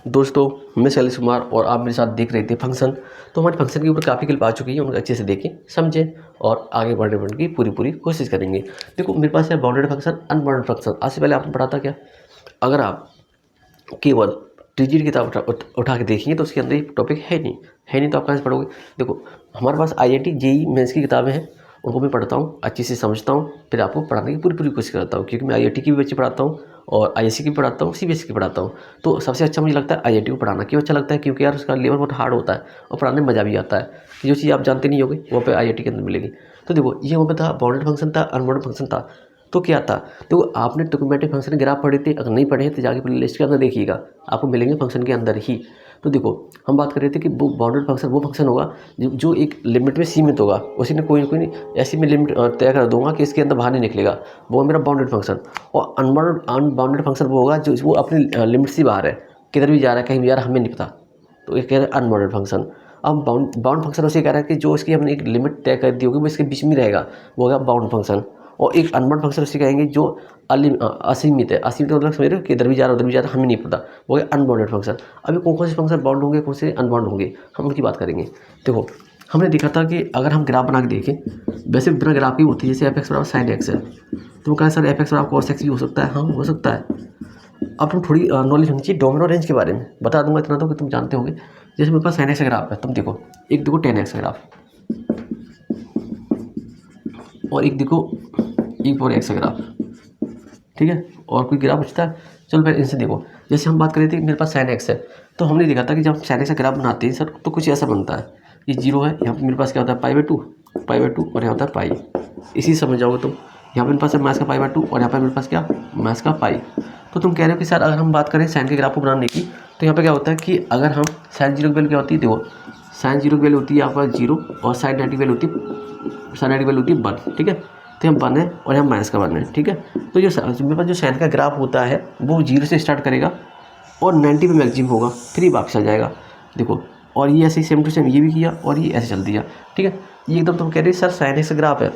दोस्तों, मैं शैलेश कुमार और आप मेरे साथ देख रहे थे फंक्शन। तो हमारे फंक्शन के ऊपर काफ़ी क्लिप आ चुकी है, उनको अच्छे से देखें, समझें और आगे बढ़ने की पूरी कोशिश करेंगे। देखो, मेरे पास है बाउंडेड फंक्शन, अनबाउंडेड फंक्शन। आज से पहले आपने पढ़ा था क्या? अगर आप केवल टीजीटी की किताब उठा के देखेंगे तो उसके अंदर ये टॉपिक है नहीं तो आप कहाँ से पढ़ोगे? देखो, हमारे पास आईआईटी जेईई मेंस की किताबें हैं, उनको मैं पढ़ता हूँ, अच्छे से समझता हूँ, फिर आपको पढ़ाने की पूरी कोशिश करता हूँ, क्योंकि मैं आईआईटी की भी बच्चे पढ़ाता हूँ और आईएससी की भी पढ़ाता हूँ, सीबीएसई की पढ़ाता हूँ। तो सबसे अच्छा मुझे लगता है आईआईटी को पढ़ाना। क्यों अच्छा लगता है? क्योंकि यार उसका लेवल बहुत हार्ड होता है और पढ़ाने में मज़ा भी आता है कि जो चीज़ आप जानते नहीं होगे वो पे आईआईटी के अंदर मिलेगी। तो देखो, ये वहाँ पे था बाउंडेड फंक्शन था, अनबाउंडेड फंक्शन था। तो क्या था? देखो, आपने ट्रिग्नोमेट्रिक फंक्शन ग्राफ पढ़े थे? अगर नहीं पढ़े हैं तो जाके प्ले लिस्ट के अंदर देखिएगा, आपको मिलेंगे फंक्शन के अंदर ही। तो देखो, हम बात कर रहे थे कि वो बाउंडेड फंक्शन वो फंक्शन होगा जो एक लिमिट में सीमित होगा, उसी ने कोई नहीं ऐसी मैं लिमिट तय कर दूंगा कि इसके अंदर बाहर नहीं निकलेगा, वो मेरा बाउंडेड फंक्शन। और अनबाउंडेड फंक्शन वो होगा जो वो अपनी लिमिट से बाहर है, किधर भी जा रहा है, कहीं भी जा रहा है, हमें नहीं पता। तो ये कह रहे हैं अनबाउंडेड फंक्शन। अब बाउंड फंक्शन उसे कह रहा है कि जो इसकी हमने एक लिमिट तय कर दी होगी वो इसके बीच में रहेगा, वो होगा बाउंड फंक्शन। और एक अनबाउंड फंक्शन उसे कहेंगे जो असीमित है। असीमित मतलब समझ रहे हो कि इधर भी जा रहा है उधर भी जा रहा है, हमें नहीं पता, वो है अनबाउंडेड फंक्शन। अभी कौन कौन से फंक्शन बाउंड होंगे, कौन से अनबाउंड होंगे, हम उनकी बात करेंगे। देखो, हमने देखा था कि अगर हम ग्राफ बना के देखें, वैसे बिना ग्राफ की होती है, जैसे एफ एक्स बराबर साइन एक्स है, तो कहा सर एफ एक्स बराबर कॉस एक्स भी हो सकता है। हाँ, हो सकता है। अब तुम थोड़ी नॉलेज होनी चाहिए डोमिनो रेंज के बारे में। बता दूंगा इतना तो कि तुम जानते होंगे। जैसे मेरे पास साइन एक्स का ग्राफ है, तुम देखो, एक देखो टेन एक्स का ग्राफ और एक देखो ई पावर एक्स का ग्राफ, ठीक है। और कोई ग्राफ पूछता है, चलो फिर इनसे देखो। जैसे हम बात कर रहे थे मेरे पास साइन एक्स है, तो हमने देखा था कि जब हम साइन एक्स का ग्राफ बनाते हैं सर, तो कुछ ऐसा बनता है। ये जीरो है, यहाँ पर मेरे पास क्या होता है पाई बाई टू और यहाँ होता है पाई। इसी समझ जाओगे तुम। यहाँ पर मेरे पास है माइनस का पाई बाई टू और यहाँ पर मेरे पास क्या, माइनस का पाई। तो तुम कह रहे हो कि सर अगर हम बात करें साइन के ग्राफ को बनाने की, तो यहाँ पर क्या होता है कि अगर हम साइन जीरो की वैल्यू क्या होती है, देखो साइन जीरो की वैल्यू होती है यहाँ पर जीरो और साइन 90 की वैल्यू होती है, साइन 90 की वैल्यू होती है 1, ठीक है। तो यहाँ 1 है और यहाँ माइनस का 1 है, ठीक है। तो जो मेरे पास जो साइन का ग्राफ होता है वो जीरो से स्टार्ट करेगा और 90 पे मैक्सिमम होगा, फिर ही वापस आ जाएगा। देखो, और ये ऐसे ही सेम टू सेम ये भी किया और ये ऐसे चल दिया, ठीक है। ये एकदम तुम कह रहे सर साइन एक्स का ग्राफ है।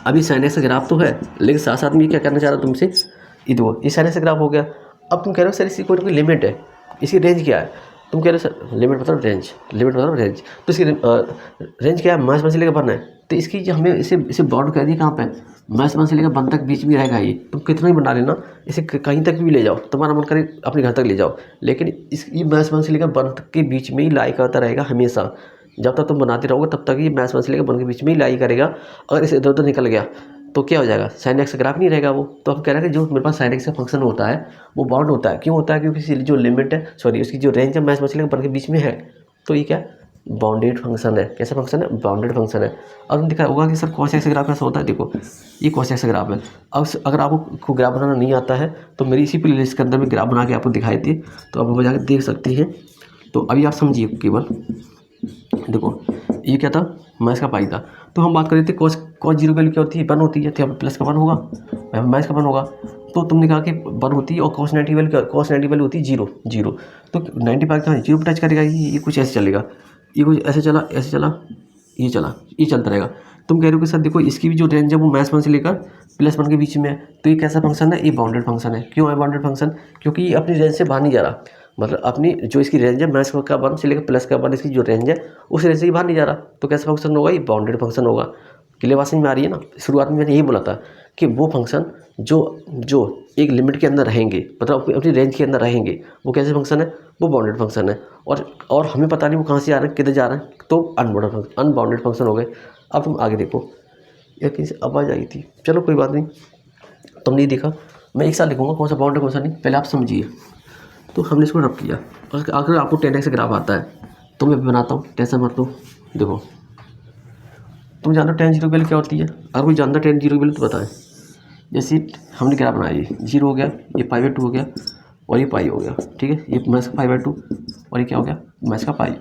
अभी साइन एक्स का ग्राफ तो है, लेकिन साथ साथ में ये क्या करना चाह रहा हूँ तुमसे, ये देखो ये साइन एक्स का ग्राफ हो गया। अब तुम कह रहे हो सर इसकी कोई ना कोई लिमिट है, इसकी रेंज क्या है? तुम कह रहे हो सर लिमिट मतलब रेंज, तो इसकी रेंज क्या है? माइनस 1 से लेकर 1 है। तो इसकी जो हमें इसे बाउंड कर दी कहाँ पे? माइनस 1 से लेकर 1 तक बीच में रहेगा ये। तुम कितना ही बना लेना, इसे कहीं तक भी ले जाओ, तुम्हारा मन करे अपने घर तक ले जाओ, लेकिन ये माइनस 1 से लेकर 1 तक के बीच में ही लाई करता रहेगा हमेशा। जब तक तुम बनाते रहोगे तब तक ये माइनस 1 से लेकर 1 के बीच में ही लाई करेगा। अगर इसे इधर उधर निकल गया तो क्या हो जाएगा? साइन एक्स का ग्राफ नहीं रहेगा वो। तो हम कह रहे हैं कि जो मेरे पास साइन एक्स का फंक्शन होता है वो बाउंड होता है। क्यों होता है? क्योंकि इसकी जो लिमिट है, सॉरी उसकी जो रेंज है माइनस 1 से लेकर 1 के बीच में है। तो ये क्या है? बाउंडेड फंक्शन है। कैसा फंक्शन है? बाउंडेड फंक्शन है। अब हमने देखा होगा कि सर कॉस एक्स का ग्राफ कैसा होता है। देखो, ये कॉस एक्स का ग्राफ है। अब अगर आपको ग्राफ बनाना नहीं आता है तो मेरी इसी प्ले लिस्ट के अंदर में ग्राफ बना के आपको दिखाई थी, तो आप वो जाकर देख सकते हैं। तो अभी आप समझिए केवल, देखो ये क्या था? माइनस का पाई था। तो हम बात कर रहे थे कॉस जीरो वैल्यू क्या होती है? 1 होती है। तो यहाँ प्लस का 1 होगा, यहाँ माइनस का 1 होगा। तो तुमने कहा कि 1 होती है और कॉस 90 वैल्यू होती है जीरो। तो 90 पाई कहाँ जीरो पर टच करेगा, ये कुछ ऐसे चलेगा, ये कुछ ऐसे चला, ये चलता रहेगा। तुम कह रहे हो कि सर देखो इसकी भी जो रेंज है वो माइनस 1 से लेकर प्लस 1 के बीच में है। तो ये कैसा फंक्शन है? ये बाउंडेड फंक्शन है। क्यों है बाउंडेड फंक्शन? क्योंकि ये अपनी रेंज से बाहर नहीं जा रहा। मतलब अपनी जो इसकी रेंज है माइनस का 1 से लेकर प्लस का 1, इसकी जो रेंज है उस रेंज से ही बाहर नहीं जा रहा। तो कैसा फंक्शन होगा? ये बाउंडेड फंक्शन होगा। क्लियर बात समझ में आ रही है ना? शुरुआत में मैंने यही बोला था कि वो फंक्शन जो एक लिमिट के अंदर रहेंगे, मतलब अपनी रेंज के अंदर रहेंगे, वो कैसे फंक्शन है? वो बाउंडेड फंक्शन है। और हमें पता नहीं वो कहाँ से आ रहे हैं, किधर जा रहे हैं, तो अनबाउंडेड फंक्शन हो गए। अब तुम आगे देखो, या कहीं से आवाज़ आई थी, चलो कोई बात नहीं, तुमने देखा। मैं एक साथ लिखूंगा कौन सा बाउंडेड कौन सा नहीं, पहले आप समझिए। तो हमने इसको रब किया और अगर आपको 10x ग्राफ आता है तो मैं बनाता हूँ, टेंशन मत लो। देखो, तुम जानते हो tan जीरो की वैल्यू क्या होती है? अगर कोई जानता है tan जीरो की वैल्यू तो बताएं। जैसे हमने ग्राफ बनाया, ये जीरो हो गया, ये पाई/2 हो गया और ये पाई हो गया, ठीक है। ये माइनस का पाई/2 और ये क्या हो गया? माइनस का पाई।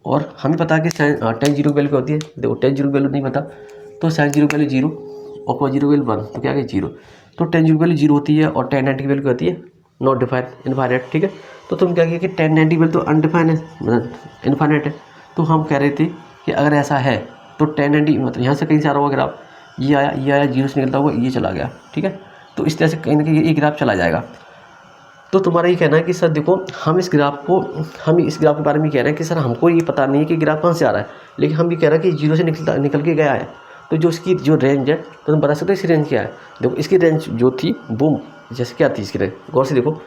और हमें पता है कि tan जीरो की वैल्यू क्या होती है। देखो, tan जीरो की वैल्यू नहीं पता तो sin जीरो की वैल्यू 0 और cos जीरो की वैल्यू 1, तो क्या है 0। तो tan जीरो की वैल्यू 0 होती है और tan 90 की वैल्यू क्या होती है? नॉट डिफाइंड, इनफाइनाइट, ठीक है। तो तुम क्या किया कि tan 90 की वैल्यू तो अनडिफाइंड है, मतलब इनफाइनाइट है। तो हम कह रहे थे कि अगर ऐसा है तो tan 90 मतलब यहाँ से कहीं से आ रहा होगा ग्राफ, ये आया 0 से निकलता हुआ ये चला गया, ठीक है। तो इस तरह से कहीं ना कहीं ये ग्राफ चला जाएगा। तो तुम्हारा ये कहना है कि सर देखो हम इस ग्राफ के बारे में कह रहे हैं कि सर हमको ये पता नहीं है कि ग्राफ कहाँ से आ रहा है, लेकिन हम ये कह रहे हैं कि जीरो से निकल के गया है। तो जो इसकी जो रेंज है तो तुम बता सकते हो इसकी रेंज क्या है। देखो इसकी रेंज जो थी वो जैसे क्या थी, इसकी रेंज गौर से देखो,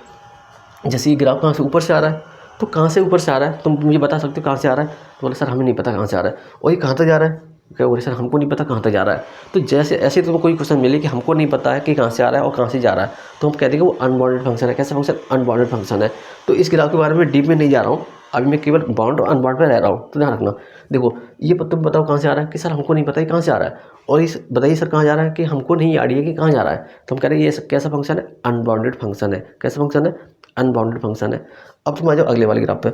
जैसे ये ग्राफ कहाँ से ऊपर से आ रहा है, तो कहाँ से ऊपर से आ रहा है तुम मुझे बता सकते हो कहाँ से आ रहा है। तो बोले सर हमें नहीं पता कहाँ से आ रहा है। और ये कहाँ तक जा रहा है, क्या बोले सर हमको नहीं पता कहाँ तक जा रहा है। तो जैसे ऐसे तुमको कोई क्वेश्चन मिले कि हमको नहीं पता है कि कहाँ से आ रहा है और कहाँ से जा रहा है, तो हम कहते हैं कि वो अनबाउंडेड फंक्शन है। कैसा फंक्शन, अनबाउंडेड फंक्शन है। तो इस ग्राफ के बारे में डीप में नहीं जा रहा हूँ, अभी मैं केवल बाउंड और अनबाउंड पर रह रहा हूँ। तो ध्यान रखना, देखो ये तुम बताओ कहाँ से आ रहा है, कि सर हमको नहीं पता है कहाँ से आ रहा है। और इस बताइए सर कहाँ जा रहा है, कि हमको नहीं आइडिया कि कहाँ जा रहा है। तो हम कह रहे हैं ये कैसा फंक्शन है, अनबाउंडेड फंक्शन है। कैसा फंक्शन है, अनबाउंडेड फंक्शन है। अब तुम आ जाओ अगले वाले ग्राफ पे,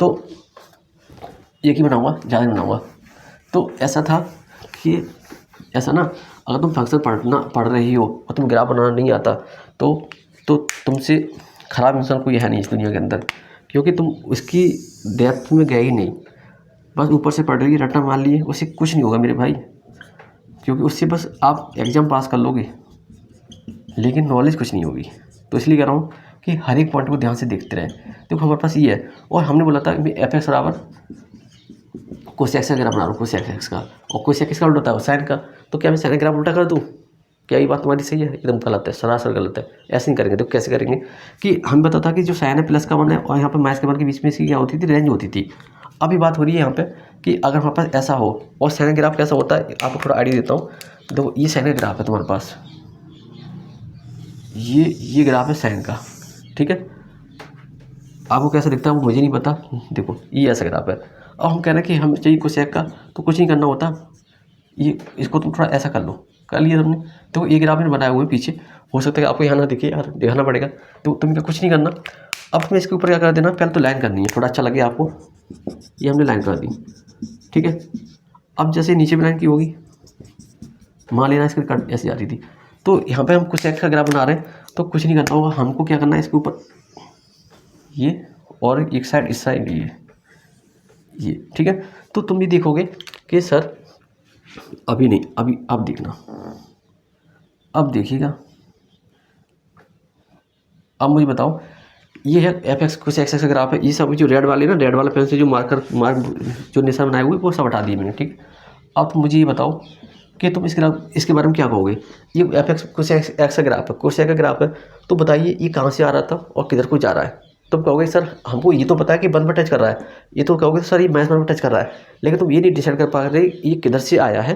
तो एक ही बनाऊंगा, ज़्यादा नहीं बनाऊंगा। तो ऐसा था कि ऐसा ना, अगर तुम फंक्शन पढ़ रही हो और तुम ग्राफ बनाना नहीं आता तो तुमसे ख़राब इंसान कोई है नहीं इस दुनिया के अंदर, क्योंकि तुम उसकी डेप्थ में गए ही नहीं, बस ऊपर से पढ़ रही है, रट्टा मार लिए, उससे कुछ नहीं होगा मेरे भाई। क्योंकि उससे बस आप एग्ज़ाम पास कर लोगे लेकिन नॉलेज कुछ नहीं होगी। तो इसलिए कह रहा हूँ कि हर एक पॉइंट को ध्यान से देखते रहें। देखो हमारे पास ये है, और हमने बोला था कि एफ एक्स बराबर कोसेक एक्स का ग्राफ बना रहा हूँ, कोसेक एक्स का, और कोसेक एक्स का उल्टा होता है साइन का। तो क्या मैं साइन ग्राफ उल्टा कर दूँ? क्या ये बात तुम्हारी सही है? एकदम गलत है, सरासर गलत है। ऐसे नहीं करेंगे। तो कैसे करेंगे कि हम बता था कि जो साइन है प्लस का 1 है और यहाँ पर माइनस का 1 के बीच में इसकी क्या होती थी, रेंज होती थी। अभी बात हो रही है यहाँ पे कि अगर हमारे पास ऐसा हो, और साइन ग्राफ कैसा होता है आपको थोड़ा आइडिया देता हूँ। देखो ये साइन ग्राफ है तुम्हारे पास, ये ग्राफ है साइन का, ठीक है। आपको कैसा दिखता है वो मुझे नहीं पता। देखो ये ऐसा ग्राफ है। अब हम कह रहे हैं कि हमें चाहिए कोसेक का, तो कुछ नहीं करना होता, ये इसको तुम थोड़ा ऐसा कर लो, कर लिया तुमने। तो ये ग्राफ में बनाए हुए पीछे, हो सकता है आपको यहाँ ना दिखे यार, दिखाना पड़ेगा। तो तुम्हें कुछ नहीं करना। अब तुम्हें इसके ऊपर क्या कर देना, पहले तो लाइन करनी है, थोड़ा अच्छा लगे आपको। ये हमने लाइन कर दी, ठीक है। अब जैसे नीचे भी लाइन की होगी, मान लेना इसकी कट ऐसे जाती थी। तो यहाँ पे हम कोसेक का ग्राफ बना रहे हैं, तो कुछ नहीं करना होगा, हमको क्या करना है इसके ऊपर ये, और एक साइड इस साइड ये, ठीक है। तो तुम भी देखोगे कि सर अभी नहीं, अभी अब देखना, अब देखिएगा। अब मुझे बताओ, ये है एफ एक्स कोसेक एक्स का ग्राफ है। ये सब जो रेड वाले ना, रेड वाला पेन से जो मार्क जो निशान बनाए हुए वो सब हटा दिए मैंने, ठीक। अब तुम मुझे ये बताओ कि तुम इसके बारे में क्या कहोगे। ये एफ एक्स कोसेक एक्स का ग्राफ है, कोसेक का ग्राफ है। तो बताइए ये कहाँ से आ रहा था और किधर को जा रहा है। तुम कहोगे सर हमको ये तो पता है कि 1 पर टच कर रहा है, ये तो कहोगे सर ये -1 पर टच कर रहा है, लेकिन तुम ये नहीं डिसाइड कर पा रहे ये किधर से आया है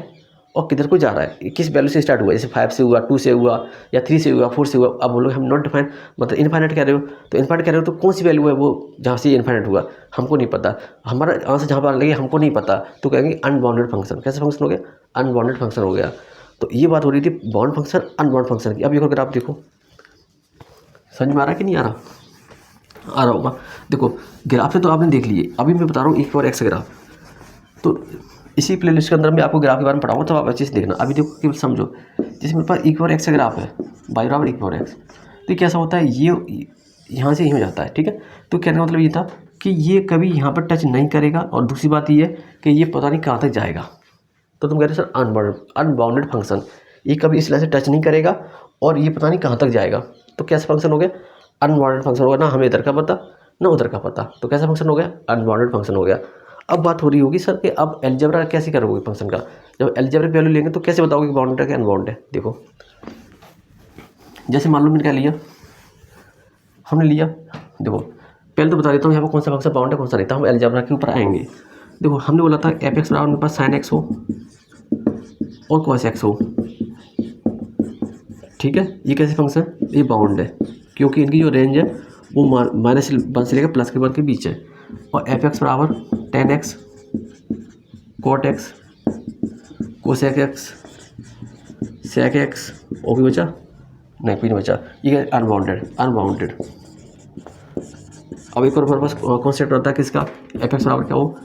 और किधर को जा रहा है, किस वैल्यू से स्टार्ट हुआ। जैसे 5 से हुआ, 2 से हुआ, या 3 से हुआ, 4 से हुआ। अब बोलोगे हम नॉट डिफाइन, मतलब इनफाइनाइट कह रहे हो। तो इनफाइनाइट कह रहे हो तो कौन सी वैल्यू है वो जहाँ से इनफाइनाइट हुआ, हमको नहीं पता। हमारा आंसर जहाँ पर लगे हमको नहीं पता, तो कहेंगे अनबाउंडेड फंक्शन। कैसा फंक्शन हो गया, अनबाउंडेड फंक्शन हो गया। तो ये बात हो रही थी बाउंड फंक्शन, अनबाउंड फंक्शन की। अब एक और ग्राफ देखो, समझ में आ रहा है कि नहीं आ रहा, आ रहा होगा। देखो ग्राफ से तो आपने देख लिए, अभी मैं बता रहा हूँ एक और एक्स ग्राफ। तो इसी प्लेलिस्ट के अंदर मैं आपको ग्राफ के बारे में पढ़ाऊंगा, तो आप अच्छे से देखना। अभी देखो केवल समझो, जैसे मेरे पास एक और एक्स ग्राफ है, y बराबर एक और एक्स। तो कैसा होता है, ये यहाँ से ही हो जाता है, ठीक है। तो कहने का मतलब ये था कि ये कभी यहाँ पर टच नहीं करेगा, और दूसरी बात ये है कि ये पता नहीं कहाँ तक जाएगा। तो तुम कह रहे हो सर अनबाउंडेड फंक्शन, ये कभी इस लाइन से टच नहीं करेगा और ये पता नहीं कहाँ तक जाएगा। तो कैसा फंक्शन हो गया, अनबाउंडेड फंक्शन हो गया। ना हमें इधर का पता ना उधर का पता, तो कैसा फंक्शन हो गया, अनबाउंडेड फंक्शन हो गया। अब बात हो रही होगी सर कि अब अलजेब्रा कैसे करोगे फंक्शन का, जब अलजेब्रिक वैल्यू लेंगे तो कैसे बताओगे कि बाउंडेड है कि अनबाउंड है। देखो जैसे मान लो मैंने क्या लिया, हमने लिया, देखो पहले तो बता देता हूँ यहाँ पर कौन सा फंक्शन बाउंड है कौन सा नहीं था, हम अलजेब्रा के ऊपर आएंगे। देखो हमने बोला था एफ एक्स बराबर मेरे पास साइन एक्स हो और कॉस एक्स हो, ठीक है। ये कैसे फंक्शन, ये बाउंड है, क्योंकि इनकी जो रेंज है वो -1 से लेकर +1 के बीच है। और एफ एक्स बराबर tan x cot x cosec x sec x, और भी बचा नहीं, कोई नहीं बचा। ये अनबाउंडेड। अब एक और हमारे पास कॉन्सेप्ट रहता है कि इसका एफ एक्स बराबर क्या हो,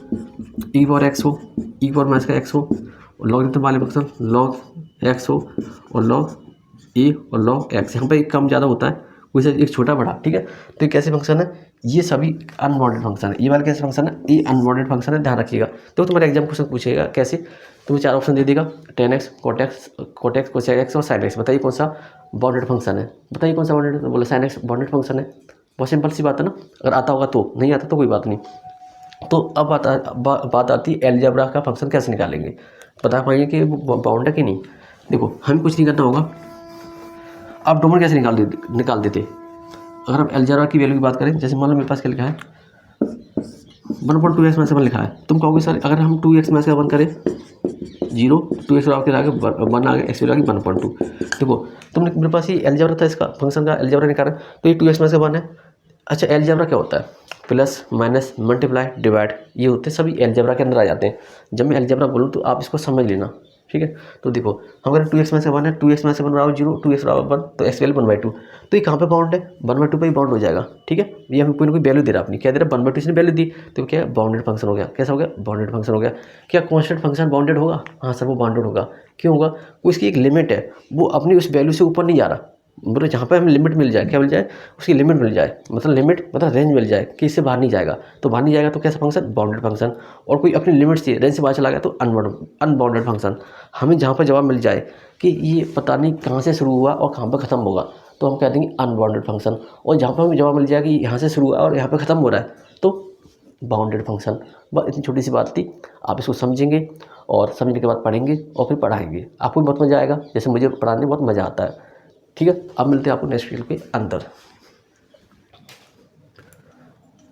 ई पावर एक्स हो, ई पावर माइनस का एक्स हो, और लॉग वाले फंक्शन लॉग एक्स हो, और लॉग ए और लॉग एक्स। यहाँ पर एक कम ज़्यादा होता है, कोई सा एक छोटा बड़ा, ठीक है। तो ये कैसे फंक्शन है, ये सभी अनबाउंडेड फंक्शन है। ये वाला कैसे फंक्शन है, ये अनबाउंडेड फंक्शन है, ध्यान रखिएगा। तो तुम्हारा एग्जाम क्वेश्चन पूछेगा कैसे, तुम्हें 4 ऑप्शन दे देगा, tan x cot x cosec x और sin x। बताइए कौन सा बाउंडेड फंक्शन है, बताइए कौन सा बाउंडेड, तो बोला sin x बाउंडेड फंक्शन है। बहुत सिंपल सी बात है ना। अगर आता होगा तो, नहीं आता तो कोई बात नहीं। तो अब बात आती है अलजेब्रा का फंक्शन कैसे निकालेंगे, बता पाएंगे कि वो बाउंड है कि नहीं। देखो हमें कुछ नहीं करना होगा, आप डोमेन कैसे निकाल देते। अगर हम अलजेब्रा की वैल्यू की बात करें, जैसे मान लो मेरे पास क्या लिखा है 1/2x -1 लिखा है, तुम कहोगे सर अगर हम 2x -1 करें 0, 2x के आगे 1 आ गया, x आगे 1/2। देखो तुमने मेरे पास ये अलजेब्रा था, इसका फंक्शन का अलजेब्रा निकाला, तो ये 2x -1 है। अच्छा अलजेब्रा क्या होता है, प्लस माइनस मल्टीप्लाई डिवाइड, ये होते हैं सभी अलजेब्रा के अंदर आ जाते हैं। जब मैं अलजेब्रा बोलूँ तो आप इसको समझ लेना, ठीक है। तो देखो हम अगर 2x -1 है, 2x -1 बराबर 0, 2x बराबर 1, तो x वैल्यू 1/2। तो ये कहाँ पे बाउंड है, 1/2 पे ही बाउंड हो जाएगा, ठीक है। ये हमें कोई ना कोई वैल्यू दे रहा है अपनी, क्या दे रहा है 1/2 इसने वैल्यू दी, तो क्या है बाउंडेड फंक्शन हो गया। कैसा हो गया, बाउंडेड फंक्शन हो गया। क्या कॉन्स्टेंट फंक्शन बाउंडेड होगा, हाँ सर वो बाउंडेड होगा। क्यों होगा, उसकी एक लिमिट है, वो अपनी उस वैल्यू से ऊपर नहीं जा रहा, मतलब जहाँ पे हमें लिमिट मिल जाए, क्या मिल जाए, उसकी लिमिट मिल जाए, मतलब लिमिट मतलब रेंज मिल जाए कि इससे बाहर नहीं जाएगा। तो बाहर नहीं जाएगा तो कैसा फंक्शन, बाउंडेड फंक्शन। और कोई अपनी लिमिट से रेंज से बाहर चला गया तो अनबाउंडेड फंक्शन। हमें जहाँ पर जवाब मिल जाए कि ये पता नहीं कहाँ से शुरू हुआ और कहाँ पर ख़त्म होगा, तो हम कह देंगे अनबाउंडेड फंक्शन। और जहाँ पर हमें जवाब मिल जाए कि यहाँ से शुरू हुआ और यहाँ पर ख़त्म हो रहा है, तो बाउंडेड फंक्शन। बस इतनी छोटी सी बात थी, आप इसको समझेंगे और समझने के बाद पढ़ेंगे और फिर पढ़ाएंगे, आपको भी बहुत मज़ा आएगा, जैसे मुझे पढ़ाने में बहुत मज़ा आता है। ठीक है, अब मिलते हैं आपको नेक्स्ट वीडियो के अंदर।